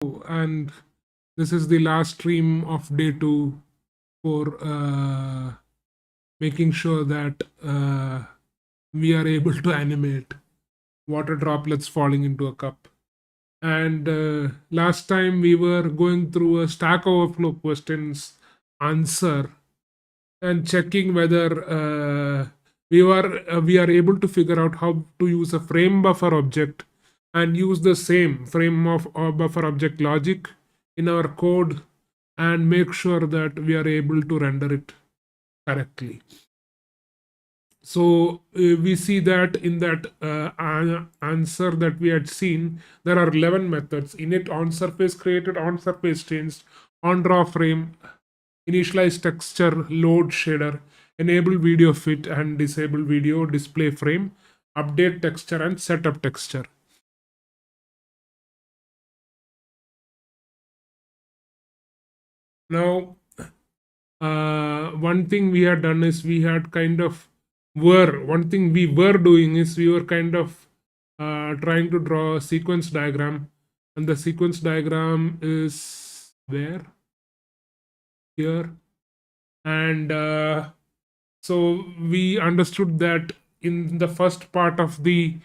And this is the last stream of day 2 for making sure that we are able to animate water droplets falling into a cup. And last time we were going through a Stack Overflow questions answer and checking whether we are able to figure out how to use a frame buffer object and use the same frame of buffer object logic in our code and make sure that we are able to render it correctly. So we see that in that answer that we had seen, there are 11 methods: init, on surface created, on surface changed, on draw frame, initialize texture, load shader, enable video fit and disable video display frame, update texture and setup texture. Now, one thing we had done is we had kind of one thing we were doing is we were kind of trying to draw a sequence diagram, and the sequence diagram is where? Here. And so we understood that in the first part of the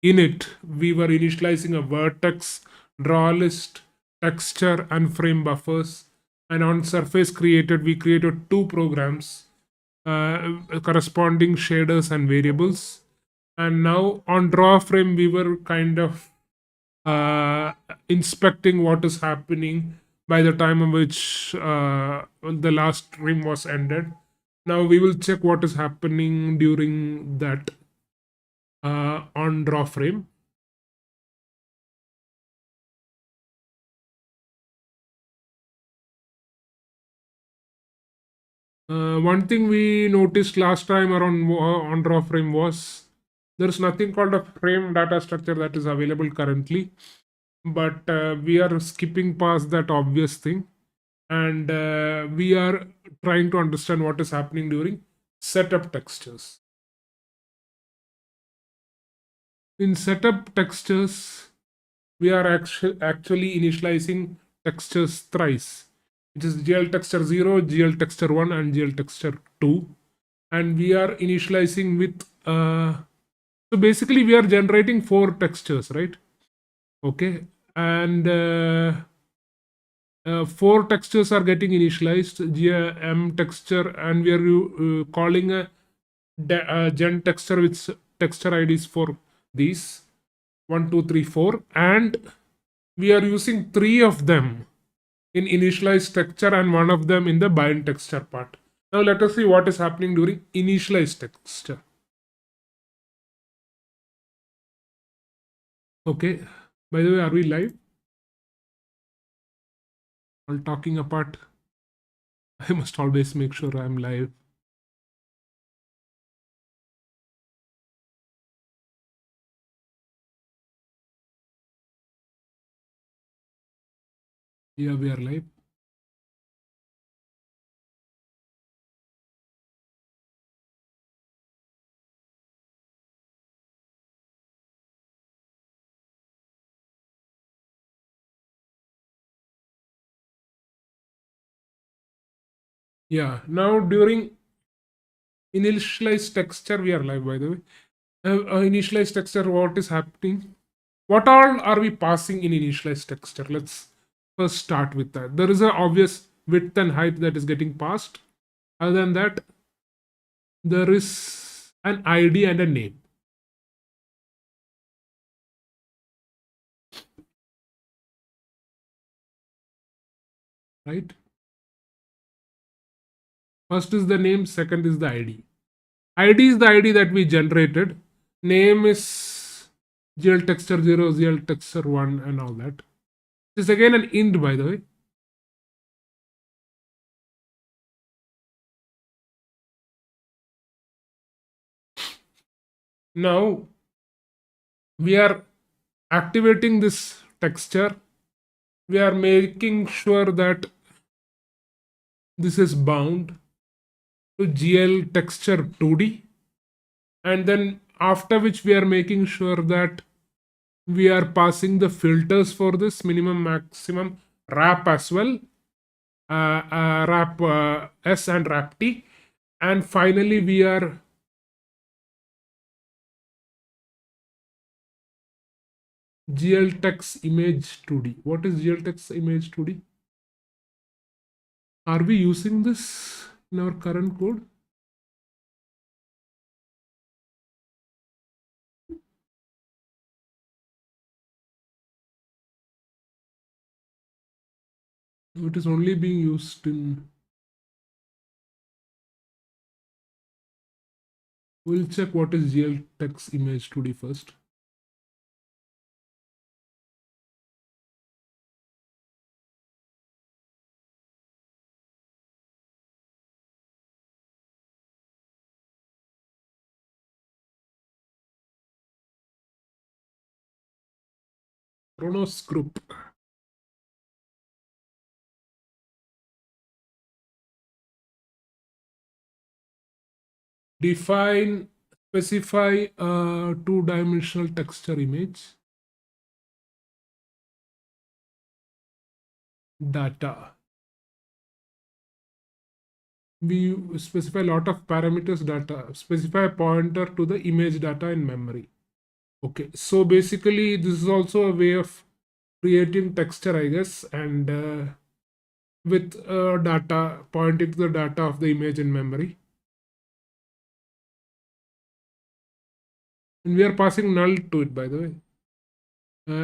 init, we were initializing a vertex, draw list, texture, and frame buffers. And on surface created, we created 2 programs, corresponding shaders and variables. And now on draw frame, we were kind of inspecting what is happening by the time in which the last stream was ended. Now we will check what is happening during that on draw frame. One thing we noticed last time around on draw frame was there's nothing called a frame data structure that is available currently, but we are skipping past that obvious thing, and we are trying to understand what is happening during setup textures. In setup textures, we are actually initializing textures thrice, which is GL texture 0, GL texture 1, and GL texture 2. And we are initializing with, so basically we are generating 4 textures, right? Okay. And 4 textures are getting initialized, GM texture, and we are calling a gen texture with texture IDs for these 1, 2, 3, 4, and we are using 3 of them in initialize texture and 1 of them in the bind texture part. Now let us see what is happening during initialize texture. Okay, by the way, are we live? While talking apart, I must always make sure I'm live. Yeah, we are live. Yeah, now during initialize texture, we are live, by the way. Initialize texture, what is happening? What all are we passing in initialize texture? Let's first start with that. There is an obvious width and height that is getting passed. Other than that, there is an ID and a name. Right? First is the name, second is the ID. ID is the ID that we generated. Name is GL texture 0, GL texture 1, and all that. This is again an int, by the way. Now we are activating this texture. We are making sure that this is bound to GL texture 2D, and then after which we are making sure that We are passing the filters for this minimum, maximum, wrap as well, wrap S and wrap T. And finally, we are gltext image 2D. What is gltext image 2D? Are we using this in our current code? It is only being used in. We'll check what is gltext image 2D first. Chronos group. Define, specify a two-dimensional texture image. Data. We specify a lot of parameters data. Specify a pointer to the image data in memory. Okay, so basically this is also a way of creating texture, I guess, and with data pointing to the data of the image in memory. And we are passing null to it, by the way.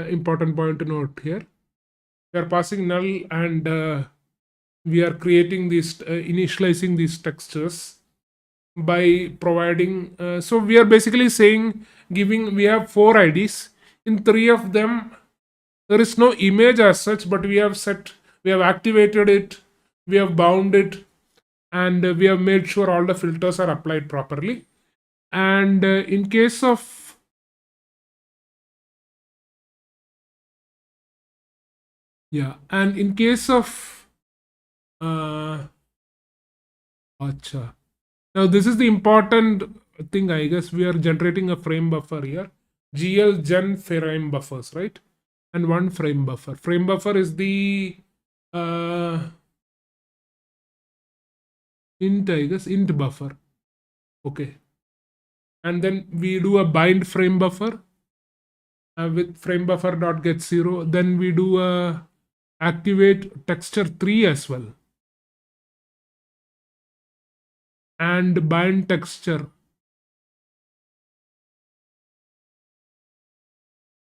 Important point to note here. We are passing null and we are creating these, initializing these textures by providing. So we are basically saying, we have 4 IDs. In 3 of them, there is no image as such, but we have activated it, we have bound it, and we have made sure all the filters are applied properly. And in case of and in case of acha. Now this is the important thing, I guess. We are generating a frame buffer here. GL gen frame buffers, right? And one frame buffer. Frame buffer is the int, I guess, int buffer. Okay. And then we do a bind frame buffer with frame buffer dot get 0. Then we do a activate texture 3 as well. And bind texture.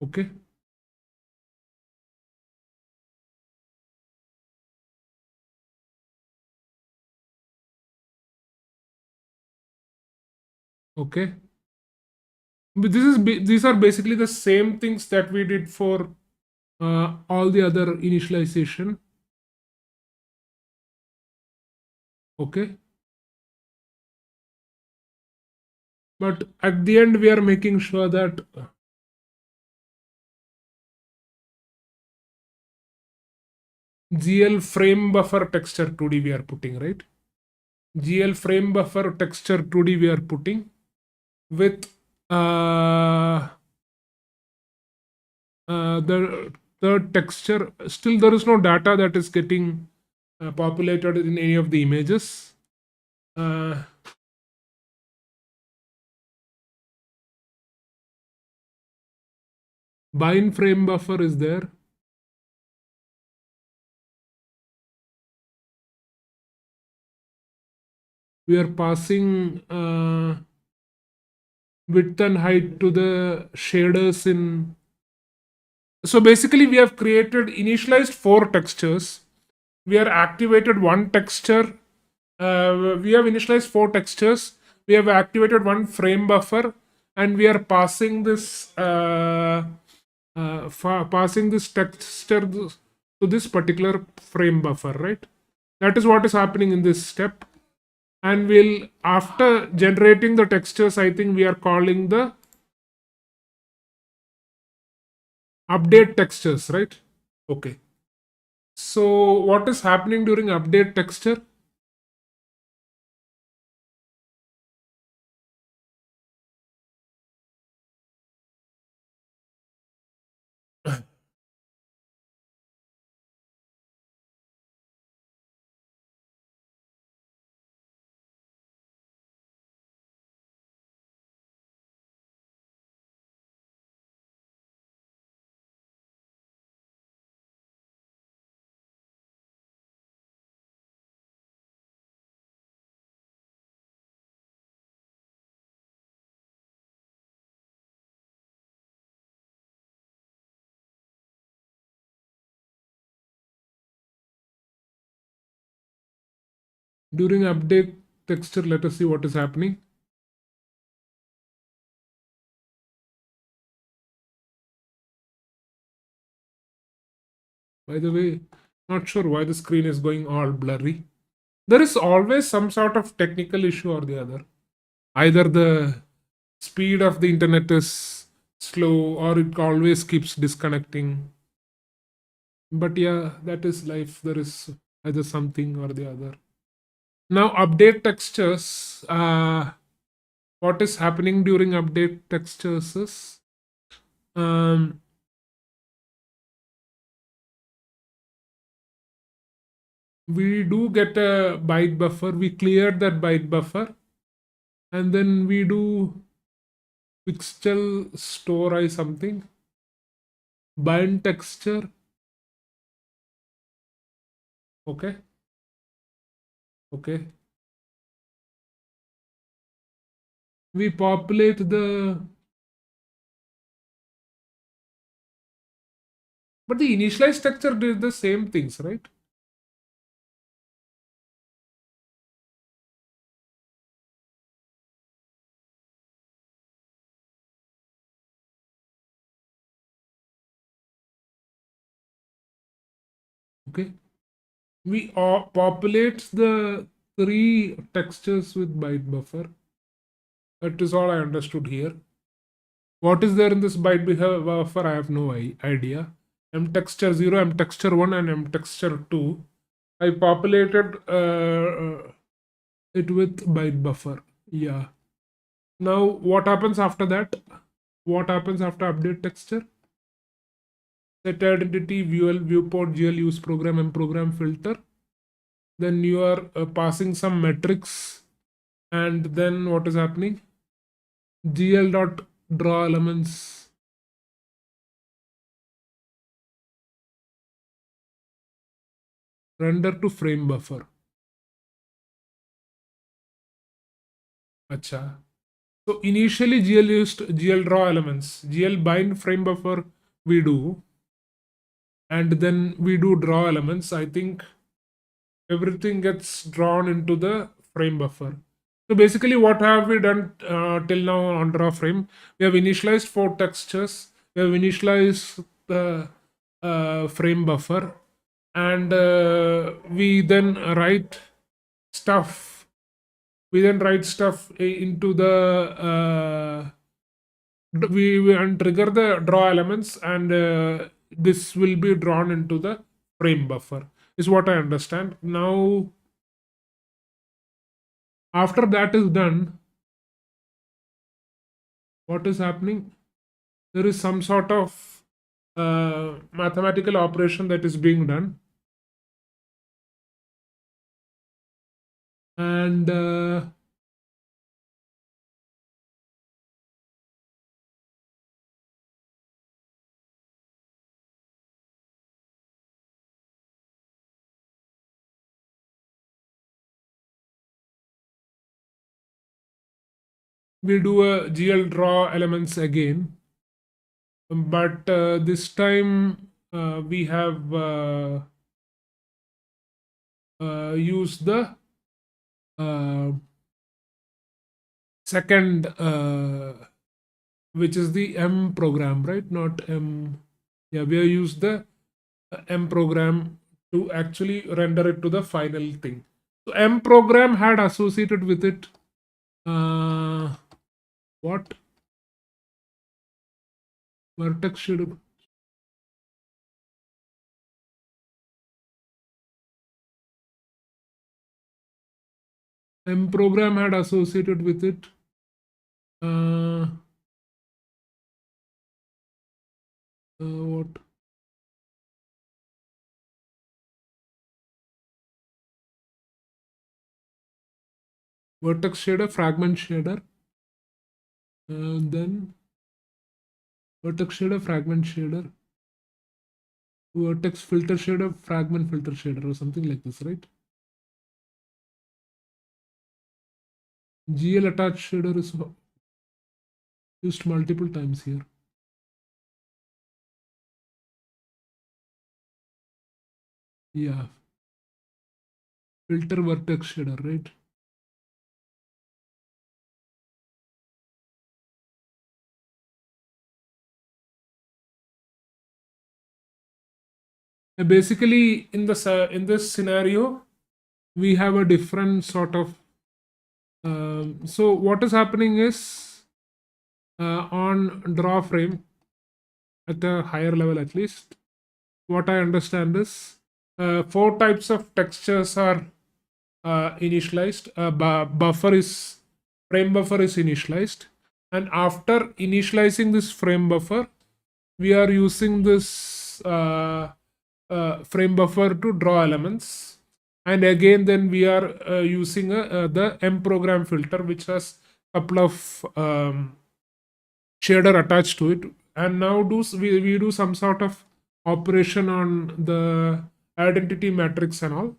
Okay. Okay. But these are basically the same things that we did for all the other initialization. Okay. But at the end, we are making sure that GL frame buffer texture 2D we are putting, right? GL frame buffer texture 2D we are putting with the texture. Still, there is no data that is getting populated in any of the images. Bind frame buffer is there. We are passing width and height to the shaders in. So basically, we have initialized 4 textures. We are activated 1 texture. We have initialized 4 textures. We have activated 1 frame buffer, and we are passing this texture to this particular frame buffer, right? That is what is happening in this step. And we'll, after generating the textures, I think we are calling the update textures, right? Okay. So what is happening during update texture? During update texture, let us see what is happening. By the way, not sure why the screen is going all blurry. There is always some sort of technical issue or the other. Either the speed of the internet is slow or it always keeps disconnecting. But yeah, that is life. There is either something or the other. Now, update textures. What is happening during update textures is um, we do get a byte buffer. We cleared that byte buffer, and then we do pixel store I something bind texture. Okay, okay. We populate the, but the initialized texture did the same things, right? Okay. We populate the three textures with byte buffer. That is all I understood here. What is there in this byte buffer? I have no idea. M texture 0, M texture 1, and M texture 2. I populated it with byte buffer. Yeah. Now, what happens after that? What happens after update texture? Set identity, viewport, GL, use program, M program, filter. Then you are passing some metrics. And then what is happening? GL dot draw elements. Render to frame buffer. Acha. So initially GL used GL draw elements. GL bind frame buffer we do. And then we do draw elements. I think everything gets drawn into the frame buffer. So basically what have we done till now on draw frame? We have initialized 4 textures. We have initialized the frame buffer. And we then write stuff. We then write stuff into the we and trigger the draw elements, and this will be drawn into the frame buffer is what I understand. Now after that is done, what is happening? There is some sort of mathematical operation that is being done, and we do a GL draw elements again. But this time we have used the second, which is the M program, right? Not M. Yeah, we have used the M program to actually render it to the final thing. So M program had associated with it what? Vertex should. M program had associated with it what? Vertex shader, fragment shader, then vertex shader, fragment shader, vertex filter shader, fragment filter shader, or something like this, right? GL attached shader is used multiple times here. Yeah. filter vertex shader, right? Basically, in this scenario, we have a different sort of. So what is happening is on draw frame at a higher level, at least, what I understand is four types of textures are initialized. Buffer is frame buffer is initialized, and after initializing this frame buffer, we are using this frame buffer to draw elements, and again then we are using the M program filter, which has a couple of shader attached to it, and now we do some sort of operation on the identity matrix and all,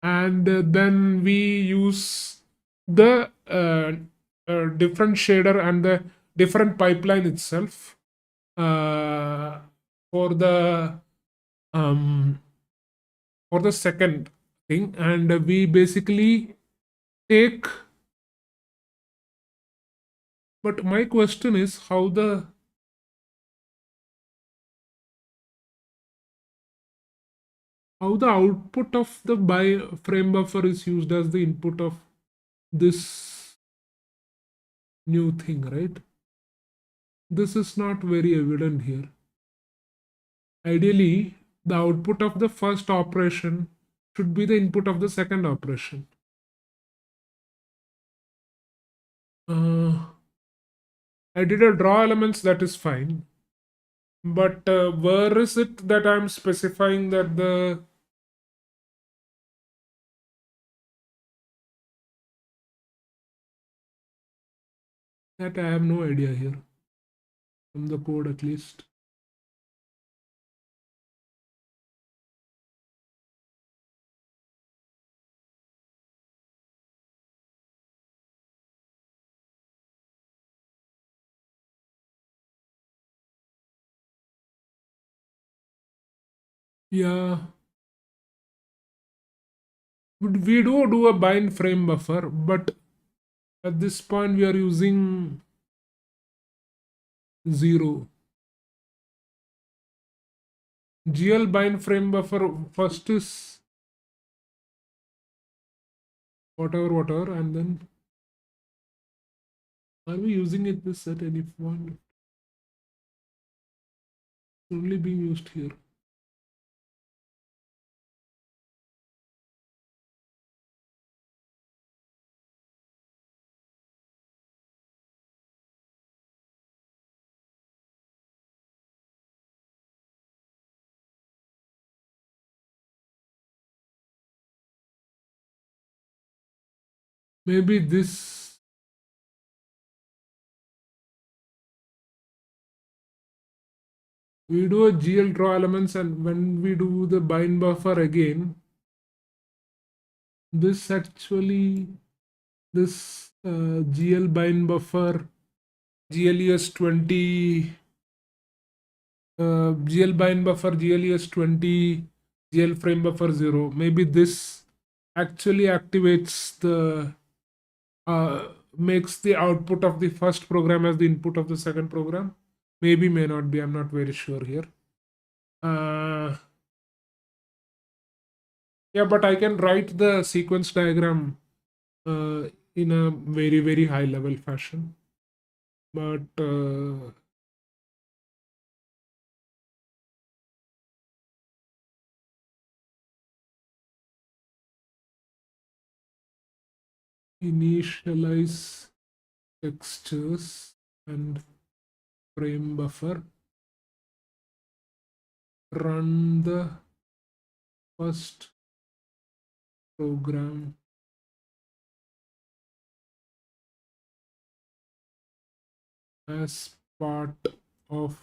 and then we use the different shader and the different pipeline itself uh, for the um, for the second thing, and we basically take. But my question is how the output of the frame buffer is used as the input of this new thing, right? This is not very evident here. Ideally, the output of the first operation should be the input of the second operation. I did a draw elements, that is fine. But where is it that I'm specifying that that I have no idea here, from the code at least. Yeah, we do a bind frame buffer, but at this point we are using 0. GL bind frame buffer first is whatever, and then are we using it this at any point? It's only being used here. Maybe this. We do a GL draw elements, and when we do the bind buffer again, this actually, this GL bind buffer, GLES 20, GL bind buffer, GLES 20, GL frame buffer 0. Maybe this actually activates the, makes the output of the first program as the input of the second program. Maybe, may not be, I'm not very sure here. Yeah, but I can write the sequence diagram in a very high level fashion. But initialize textures and frame buffer, run the first program as part of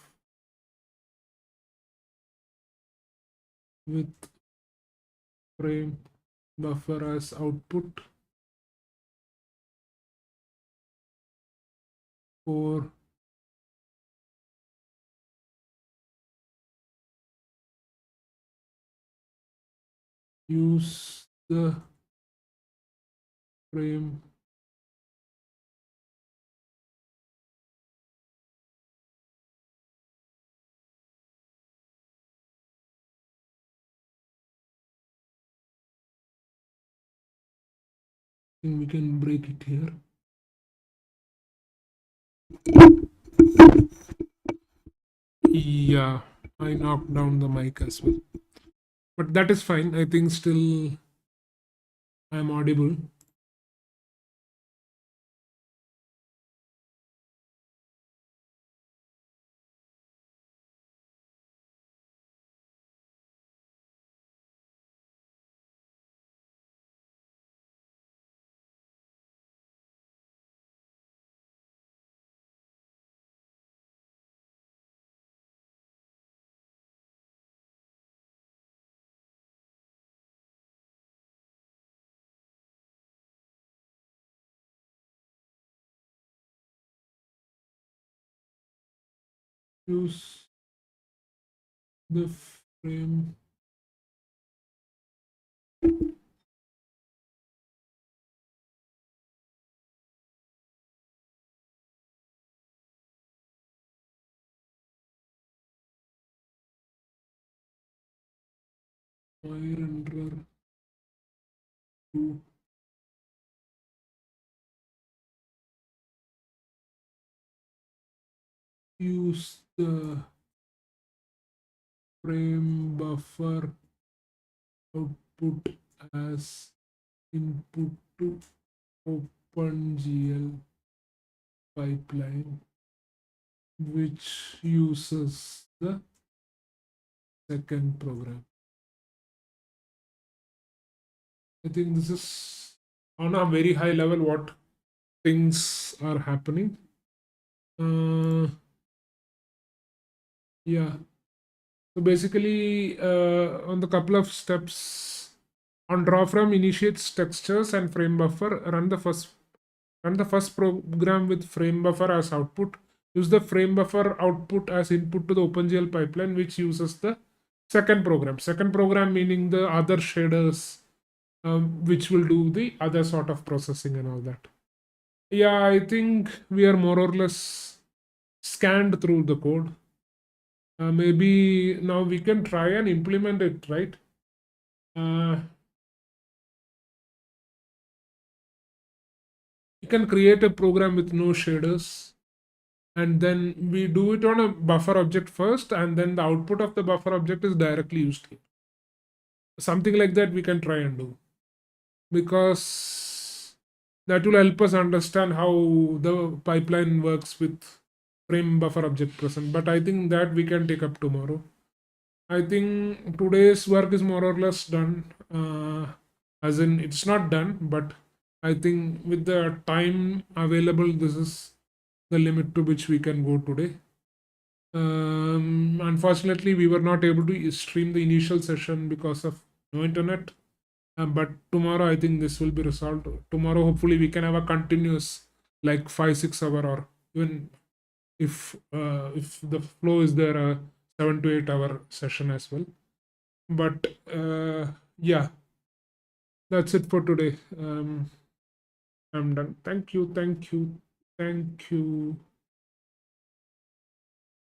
with frame buffer as output for use the frame we can break it here. Yeah, I knocked down the mic as well, but that is fine. I think still I'm audible. Use the frame renderer to use the frame buffer output as input to opengl pipeline, which uses the second program. I think this is on a very high level what things are happening. Yeah. So basically, on the couple of steps on draw from initiates textures and frame buffer, run the first program with frame buffer as output. Use the frame buffer output as input to the OpenGL pipeline, which uses the second program. Second program meaning the other shaders, which will do the other sort of processing and all that. Yeah, I think we are more or less scanned through the code. Maybe now we can try and implement it, right? You can create a program with no shaders, and then we do it on a buffer object first, and then the output of the buffer object is directly used here. Something like that we can try and do, because that will help us understand how the pipeline works with frame buffer object present. But I think that we can take up tomorrow. I think today's work is more or less done. As in, it's not done, but I think with the time available, this is the limit to which we can go today. Unfortunately, we were not able to stream the initial session because of no internet. But tomorrow, I think this will be resolved. Tomorrow, hopefully, we can have a continuous, like 5-6 hour, or even if the flow is there, a 7 to 8 hour session as well. But yeah, that's it for today. I'm done. Thank you.